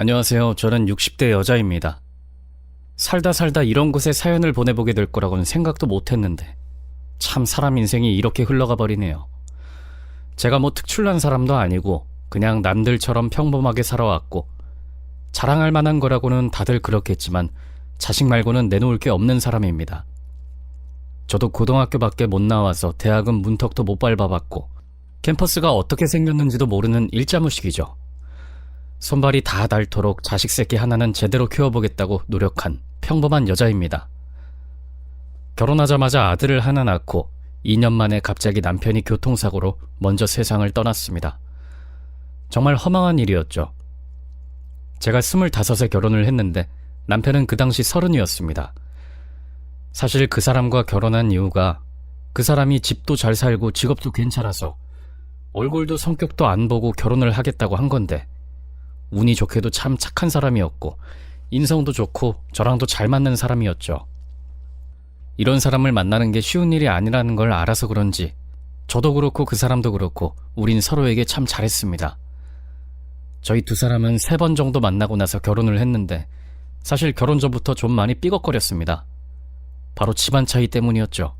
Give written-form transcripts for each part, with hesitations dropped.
안녕하세요. 저는 60대 여자입니다. 살다 이런 곳에 사연을 보내보게 될 거라고는 생각도 못했는데 참 사람 인생이 이렇게 흘러가 버리네요. 제가 뭐 특출난 사람도 아니고 그냥 남들처럼 평범하게 살아왔고 자랑할 만한 거라고는 다들 그렇겠지만 자식 말고는 내놓을 게 없는 사람입니다. 저도 고등학교밖에 못 나와서 대학은 문턱도 못 밟아봤고 캠퍼스가 어떻게 생겼는지도 모르는 일자무식이죠. 손발이 다 닳도록 자식 새끼 하나는 제대로 키워보겠다고 노력한 평범한 여자입니다. 결혼하자마자 아들을 하나 낳고 2년 만에 갑자기 남편이 교통사고로 먼저 세상을 떠났습니다. 정말 허망한 일이었죠. 제가 25에 결혼을 했는데 남편은 그 당시 30이었습니다. 사실 그 사람과 결혼한 이유가 그 사람이 집도 잘 살고 직업도 괜찮아서 얼굴도 성격도 안 보고 결혼을 하겠다고 한 건데 운이 좋게도 참 착한 사람이었고 인성도 좋고 저랑도 잘 맞는 사람이었죠. 이런 사람을 만나는 게 쉬운 일이 아니라는 걸 알아서 그런지 저도 그렇고 그 사람도 그렇고 우린 서로에게 참 잘했습니다. 저희 두 사람은 3번 정도 만나고 나서 결혼을 했는데 사실 결혼 전부터 좀 많이 삐걱거렸습니다. 바로 집안 차이 때문이었죠.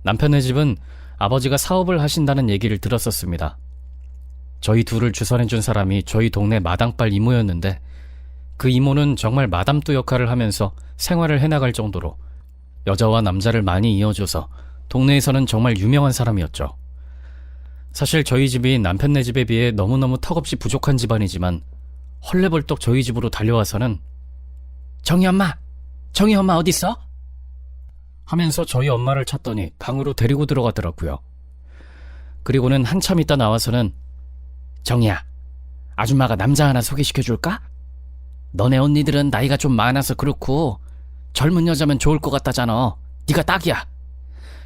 남편의 집은 아버지가 사업을 하신다는 얘기를 들었었습니다. 저희 둘을 주선해준 사람이 저희 동네 마당발 이모였는데 그 이모는 정말 마담뚜 역할을 하면서 생활을 해나갈 정도로 여자와 남자를 많이 이어줘서 동네에서는 정말 유명한 사람이었죠. 사실 저희 집이 남편네 집에 비해 너무너무 턱없이 부족한 집안이지만 헐레벌떡 저희 집으로 달려와서는 정희 엄마 어딨어? 하면서 저희 엄마를 찾더니 방으로 데리고 들어가더라고요. 그리고는 한참 있다 나와서는 정희야, 아줌마가 남자 하나 소개시켜줄까? 너네 언니들은 나이가 좀 많아서 그렇고 젊은 여자면 좋을 것 같다잖아. 네가 딱이야.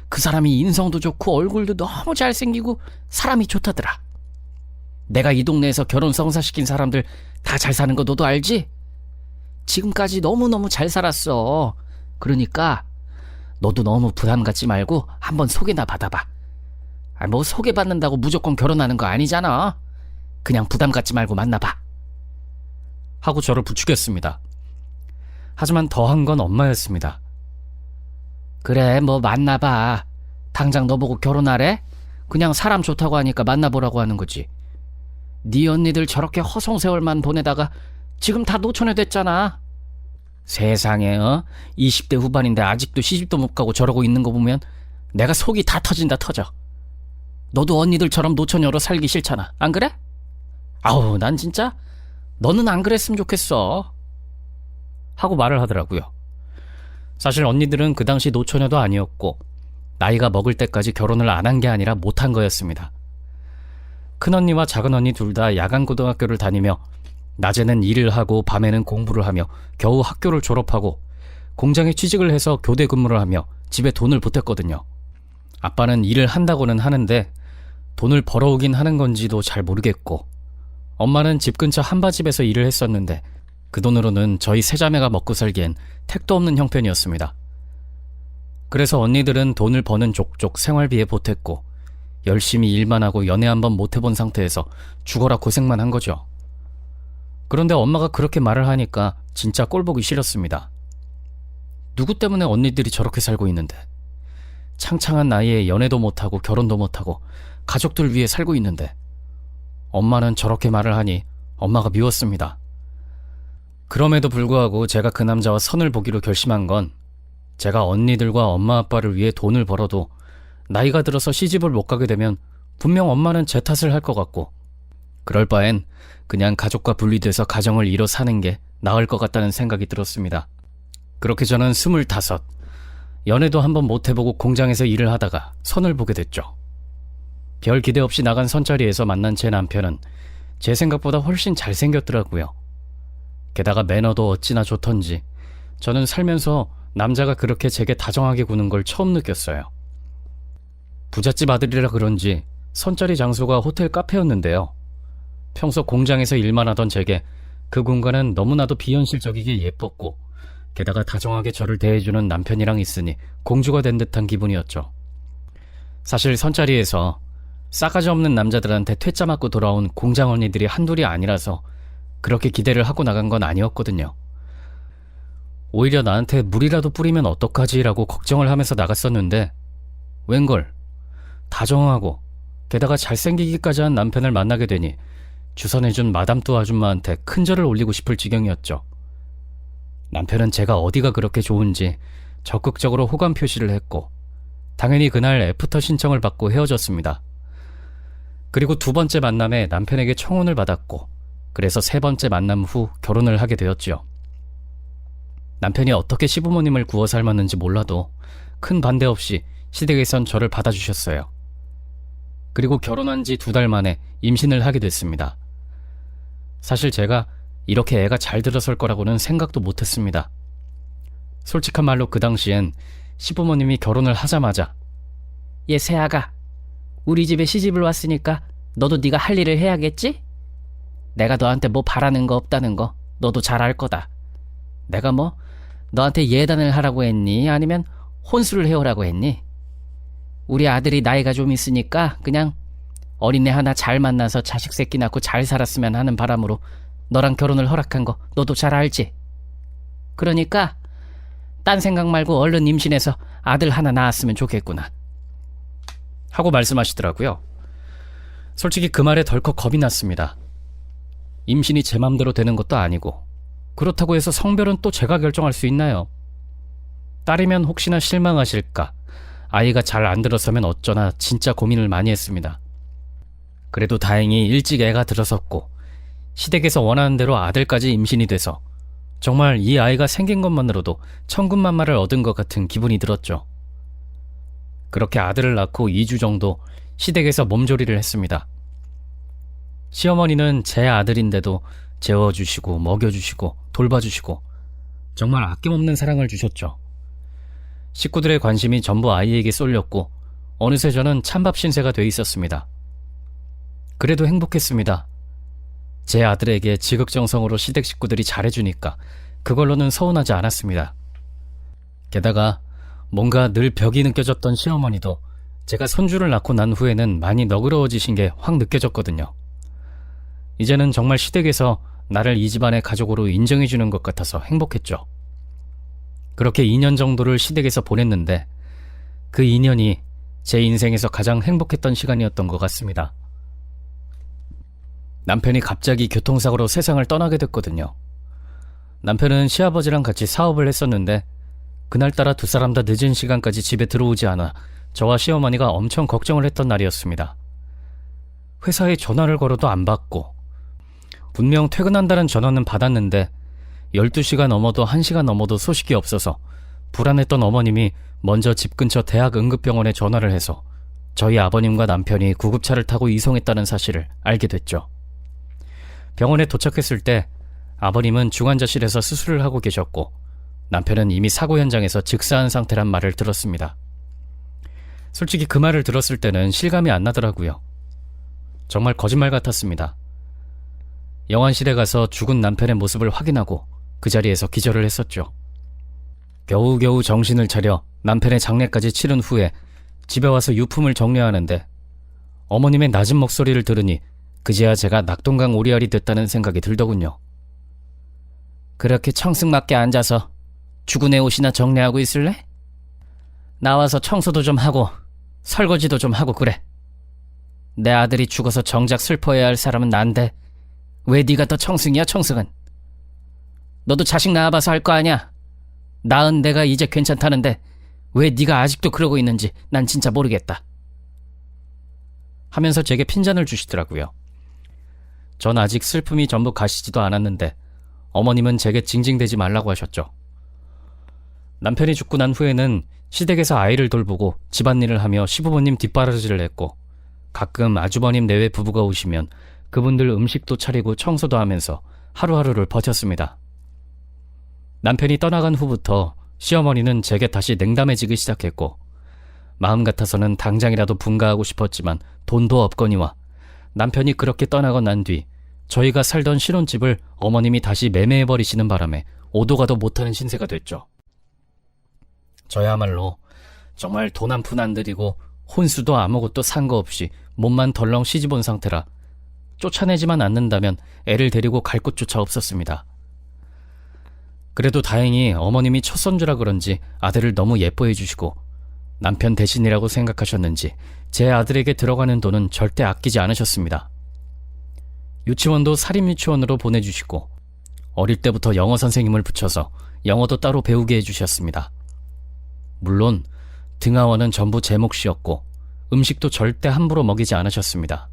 그 사람이 인성도 좋고 얼굴도 너무 잘생기고 사람이 좋다더라. 내가 이 동네에서 결혼 성사시킨 사람들 다 잘 사는 거 너도 알지? 지금까지 너무너무 잘 살았어. 그러니까 너도 너무 부담 갖지 말고 한번 소개나 받아봐. 뭐 소개받는다고 무조건 결혼하는 거 아니잖아. 그냥 부담 갖지 말고 만나봐. 하고 저를 부추겼습니다. 하지만 더한 건 엄마였습니다. 그래, 뭐 만나봐. 당장 너 보고 결혼하래? 그냥 사람 좋다고 하니까 만나보라고 하는 거지. 네 언니들 저렇게 허송세월만 보내다가 지금 다 노처녀 됐잖아. 세상에 20대 후반인데 아직도 시집도 못 가고 저러고 있는 거 보면 내가 속이 다 터져. 너도 언니들처럼 노처녀로 살기 싫잖아. 안 그래? 아우, 난 진짜 너는 안 그랬으면 좋겠어. 하고 말을 하더라고요. 사실 언니들은 그 당시 노처녀도 아니었고 나이가 먹을 때까지 결혼을 안 한 게 아니라 못한 거였습니다. 큰언니와 작은언니 둘 다 야간고등학교를 다니며 낮에는 일을 하고 밤에는 공부를 하며 겨우 학교를 졸업하고 공장에 취직을 해서 교대 근무를 하며 집에 돈을 보탰거든요. 아빠는 일을 한다고는 하는데 돈을 벌어오긴 하는 건지도 잘 모르겠고 엄마는 집 근처 한바집에서 일을 했었는데 그 돈으로는 저희 세자매가 먹고 살기엔 택도 없는 형편이었습니다. 그래서 언니들은 돈을 버는 족족 생활비에 보탰고 열심히 일만 하고 연애 한번 못 해본 상태에서 죽어라 고생만 한 거죠. 그런데 엄마가 그렇게 말을 하니까 진짜 꼴보기 싫었습니다. 누구 때문에 언니들이 저렇게 살고 있는데 창창한 나이에 연애도 못하고 결혼도 못하고 가족들 위해 살고 있는데 엄마는 저렇게 말을 하니 엄마가 미웠습니다. 그럼에도 불구하고 제가 그 남자와 선을 보기로 결심한 건 제가 언니들과 엄마 아빠를 위해 돈을 벌어도 나이가 들어서 시집을 못 가게 되면 분명 엄마는 제 탓을 할 것 같고 그럴 바엔 그냥 가족과 분리돼서 가정을 이뤄 사는 게 나을 것 같다는 생각이 들었습니다. 그렇게 저는 25, 연애도 한번 못 해보고 공장에서 일을 하다가 선을 보게 됐죠. 별 기대 없이 나간 선자리에서 만난 제 남편은 제 생각보다 훨씬 잘생겼더라고요. 게다가 매너도 어찌나 좋던지 저는 살면서 남자가 그렇게 제게 다정하게 구는 걸 처음 느꼈어요. 부잣집 아들이라 그런지 선자리 장소가 호텔 카페였는데요. 평소 공장에서 일만 하던 제게 그 공간은 너무나도 비현실적이게 예뻤고 게다가 다정하게 저를 대해주는 남편이랑 있으니 공주가 된 듯한 기분이었죠. 사실 선자리에서 싸가지 없는 남자들한테 퇴짜 맞고 돌아온 공장 언니들이 한둘이 아니라서 그렇게 기대를 하고 나간 건 아니었거든요. 오히려 나한테 물이라도 뿌리면 어떡하지라고 걱정을 하면서 나갔었는데 웬걸 다정하고 게다가 잘생기기까지 한 남편을 만나게 되니 주선해준 마담뚜 아줌마한테 큰절을 올리고 싶을 지경이었죠. 남편은 제가 어디가 그렇게 좋은지 적극적으로 호감 표시를 했고 당연히 그날 애프터 신청을 받고 헤어졌습니다. 그리고 두 번째 만남에 남편에게 청혼을 받았고 그래서 세 번째 만남 후 결혼을 하게 되었지요. 남편이 어떻게 시부모님을 구워 삶았는지 몰라도 큰 반대 없이 시댁에선 저를 받아주셨어요. 그리고 결혼한 지 2달 만에 임신을 하게 됐습니다. 사실 제가 이렇게 애가 잘 들어설 거라고는 생각도 못했습니다. 솔직한 말로 그 당시엔 시부모님이 결혼을 하자마자 얘 새아가 우리 집에 시집을 왔으니까 너도 네가 할 일을 해야겠지? 내가 너한테 뭐 바라는 거 없다는 거 너도 잘 알 거다. 내가 뭐 너한테 예단을 하라고 했니? 아니면 혼수를 해오라고 했니? 우리 아들이 나이가 좀 있으니까 그냥 어린애 하나 잘 만나서 자식 새끼 낳고 잘 살았으면 하는 바람으로 너랑 결혼을 허락한 거 너도 잘 알지? 그러니까 딴 생각 말고 얼른 임신해서 아들 하나 낳았으면 좋겠구나 하고 말씀하시더라고요. 솔직히 그 말에 덜컥 겁이 났습니다. 임신이 제 맘대로 되는 것도 아니고 그렇다고 해서 성별은 또 제가 결정할 수 있나요? 딸이면 혹시나 실망하실까, 아이가 잘 안 들어서면 어쩌나 진짜 고민을 많이 했습니다. 그래도 다행히 일찍 애가 들어섰고 시댁에서 원하는 대로 아들까지 임신이 돼서 정말 이 아이가 생긴 것만으로도 천군만마를 얻은 것 같은 기분이 들었죠. 그렇게 아들을 낳고 2주 정도 시댁에서 몸조리를 했습니다. 시어머니는 제 아들인데도 재워주시고 먹여주시고 돌봐주시고 정말 아낌없는 사랑을 주셨죠. 식구들의 관심이 전부 아이에게 쏠렸고 어느새 저는 찬밥 신세가 돼 있었습니다. 그래도 행복했습니다. 제 아들에게 지극정성으로 시댁 식구들이 잘해주니까 그걸로는 서운하지 않았습니다. 게다가 뭔가 늘 벽이 느껴졌던 시어머니도 제가 손주를 낳고 난 후에는 많이 너그러워지신 게 확 느껴졌거든요. 이제는 정말 시댁에서 나를 이 집안의 가족으로 인정해주는 것 같아서 행복했죠. 그렇게 2년 정도를 시댁에서 보냈는데 그 2년이 제 인생에서 가장 행복했던 시간이었던 것 같습니다. 남편이 갑자기 교통사고로 세상을 떠나게 됐거든요. 남편은 시아버지랑 같이 사업을 했었는데 그날따라 두 사람 다 늦은 시간까지 집에 들어오지 않아 저와 시어머니가 엄청 걱정을 했던 날이었습니다. 회사에 전화를 걸어도 안 받고 분명 퇴근한다는 전화는 받았는데 12시가 넘어도 1시가 넘어도 소식이 없어서 불안했던 어머님이 먼저 집 근처 대학응급병원에 전화를 해서 저희 아버님과 남편이 구급차를 타고 이송했다는 사실을 알게 됐죠. 병원에 도착했을 때 아버님은 중환자실에서 수술을 하고 계셨고 남편은 이미 사고 현장에서 즉사한 상태란 말을 들었습니다. 솔직히 그 말을 들었을 때는 실감이 안 나더라고요. 정말 거짓말 같았습니다. 영안실에 가서 죽은 남편의 모습을 확인하고 그 자리에서 기절을 했었죠. 겨우겨우 정신을 차려 남편의 장례까지 치른 후에 집에 와서 유품을 정리하는데 어머님의 낮은 목소리를 들으니 그제야 제가 낙동강 오리알이 됐다는 생각이 들더군요. 그렇게 청승맞게 앉아서 죽은 애 옷이나 정리하고 있을래? 나와서 청소도 좀 하고 설거지도 좀 하고 그래. 내 아들이 죽어서 정작 슬퍼해야 할 사람은 난데 왜 네가 더 청승이야 청승은? 너도 자식 낳아봐서 할 거 아냐? 낳은 내가 이제 괜찮다는데 왜 네가 아직도 그러고 있는지 난 진짜 모르겠다. 하면서 제게 핀잔을 주시더라고요. 전 아직 슬픔이 전부 가시지도 않았는데 어머님은 제게 징징대지 말라고 하셨죠. 남편이 죽고 난 후에는 시댁에서 아이를 돌보고 집안일을 하며 시부모님 뒷바라지를 했고 가끔 아주버님 내외 부부가 오시면 그분들 음식도 차리고 청소도 하면서 하루하루를 버텼습니다. 남편이 떠나간 후부터 시어머니는 제게 다시 냉담해지기 시작했고 마음 같아서는 당장이라도 분가하고 싶었지만 돈도 없거니와 남편이 그렇게 떠나고 난 뒤 저희가 살던 신혼집을 어머님이 다시 매매해버리시는 바람에 오도 가도 못하는 신세가 됐죠. 저야말로 정말 돈 한 푼 안 들이고 혼수도 아무것도 산 거 없이 몸만 덜렁 시집온 상태라 쫓아내지만 않는다면 애를 데리고 갈 곳조차 없었습니다. 그래도 다행히 어머님이 첫 손주라 그런지 아들을 너무 예뻐해 주시고 남편 대신이라고 생각하셨는지 제 아들에게 들어가는 돈은 절대 아끼지 않으셨습니다. 유치원도 사립유치원으로 보내주시고 어릴 때부터 영어 선생님을 붙여서 영어도 따로 배우게 해주셨습니다. 물론 등하원은 전부 제 몫이었고 음식도 절대 함부로 먹이지 않으셨습니다.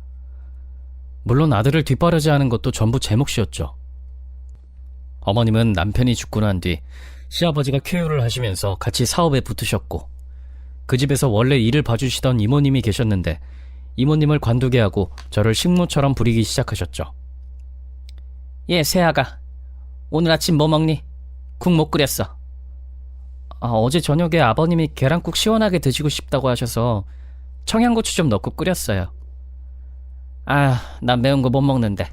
물론 아들을 뒷바라지하는 것도 전부 제 몫이었죠. 어머님은 남편이 죽고 난 뒤 시아버지가 쾌유를 하시면서 같이 사업에 붙으셨고 그 집에서 원래 일을 봐주시던 이모님이 계셨는데 이모님을 관두게 하고 저를 식모처럼 부리기 시작하셨죠. 새아가 오늘 아침 뭐 먹니? 국 못 끓였어. 어제 저녁에 아버님이 계란국 시원하게 드시고 싶다고 하셔서 청양고추 좀 넣고 끓였어요. 난 매운 거 못 먹는데.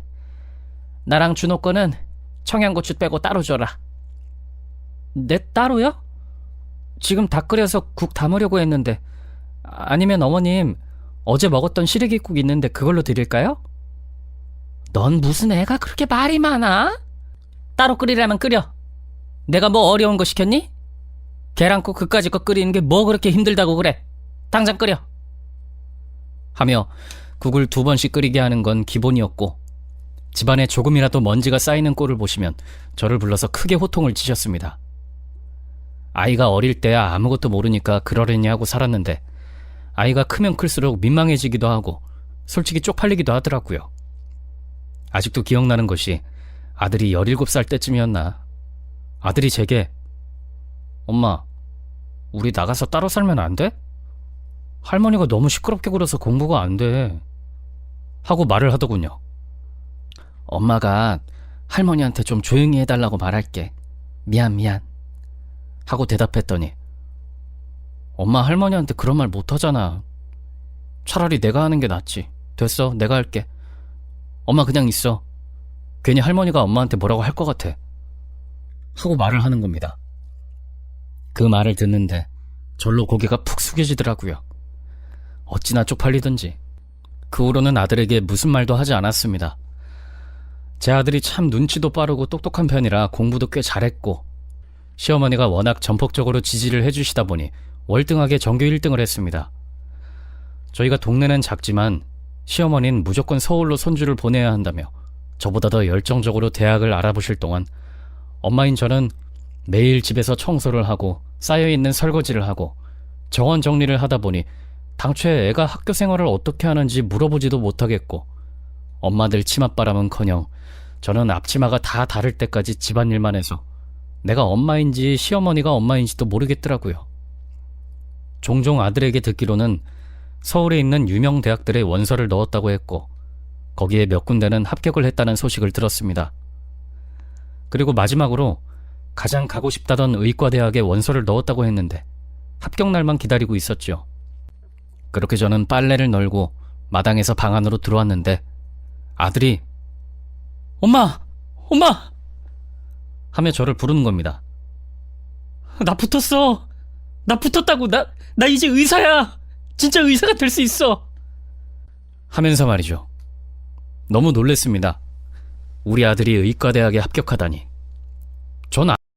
나랑 준호 거는 청양고추 빼고 따로 줘라. 네, 따로요? 지금 다 끓여서 국 담으려고 했는데. 아니면 어머님 어제 먹었던 시래기국 있는데 그걸로 드릴까요? 넌 무슨 애가 그렇게 말이 많아? 따로 끓이라면 끓여. 내가 뭐 어려운 거 시켰니? 계란국 그까짓 거 끓이는 게 뭐 그렇게 힘들다고 그래. 당장 끓여. 하며 국을 2번씩 끓이게 하는 건 기본이었고 집안에 조금이라도 먼지가 쌓이는 꼴을 보시면 저를 불러서 크게 호통을 치셨습니다. 아이가 어릴 때야 아무것도 모르니까 그러려니 하고 살았는데 아이가 크면 클수록 민망해지기도 하고 솔직히 쪽팔리기도 하더라고요. 아직도 기억나는 것이 아들이 17살 때쯤이었나. 아들이 제게 엄마, 우리 나가서 따로 살면 안 돼? 할머니가 너무 시끄럽게 굴어서 공부가 안 돼. 하고 말을 하더군요. 엄마가 할머니한테 좀 조용히 해달라고 말할게. 미안. 하고 대답했더니 엄마 할머니한테 그런 말 못하잖아. 차라리 내가 하는 게 낫지. 됐어, 내가 할게. 엄마 그냥 있어. 괜히 할머니가 엄마한테 뭐라고 할 것 같아. 하고 말을 하는 겁니다. 그 말을 듣는데 절로 고개가 푹 숙여지더라고요. 어찌나 쪽팔리던지. 그 후로는 아들에게 무슨 말도 하지 않았습니다. 제 아들이 참 눈치도 빠르고 똑똑한 편이라 공부도 꽤 잘했고 시어머니가 워낙 전폭적으로 지지를 해주시다 보니 월등하게 전교 1등을 했습니다. 저희가 동네는 작지만 시어머니는 무조건 서울로 손주를 보내야 한다며 저보다 더 열정적으로 대학을 알아보실 동안 엄마인 저는 매일 집에서 청소를 하고 쌓여있는 설거지를 하고 정원 정리를 하다 보니 당초에 애가 학교 생활을 어떻게 하는지 물어보지도 못하겠고 엄마들 치맛바람은커녕 저는 앞치마가 다 다를 때까지 집안일만 해서 내가 엄마인지 시어머니가 엄마인지도 모르겠더라고요. 종종 아들에게 듣기로는 서울에 있는 유명 대학들에 원서를 넣었다고 했고 거기에 몇 군데는 합격을 했다는 소식을 들었습니다. 그리고 마지막으로 가장 가고 싶다던 의과대학에 원서를 넣었다고 했는데 합격날만 기다리고 있었죠. 그렇게 저는 빨래를 널고 마당에서 방 안으로 들어왔는데 아들이 엄마! 하며 저를 부르는 겁니다. 나 붙었어! 나 붙었다고! 나 이제 의사야! 진짜 의사가 될 수 있어! 하면서 말이죠. 너무 놀랬습니다. 우리 아들이 의과대학에 합격하다니.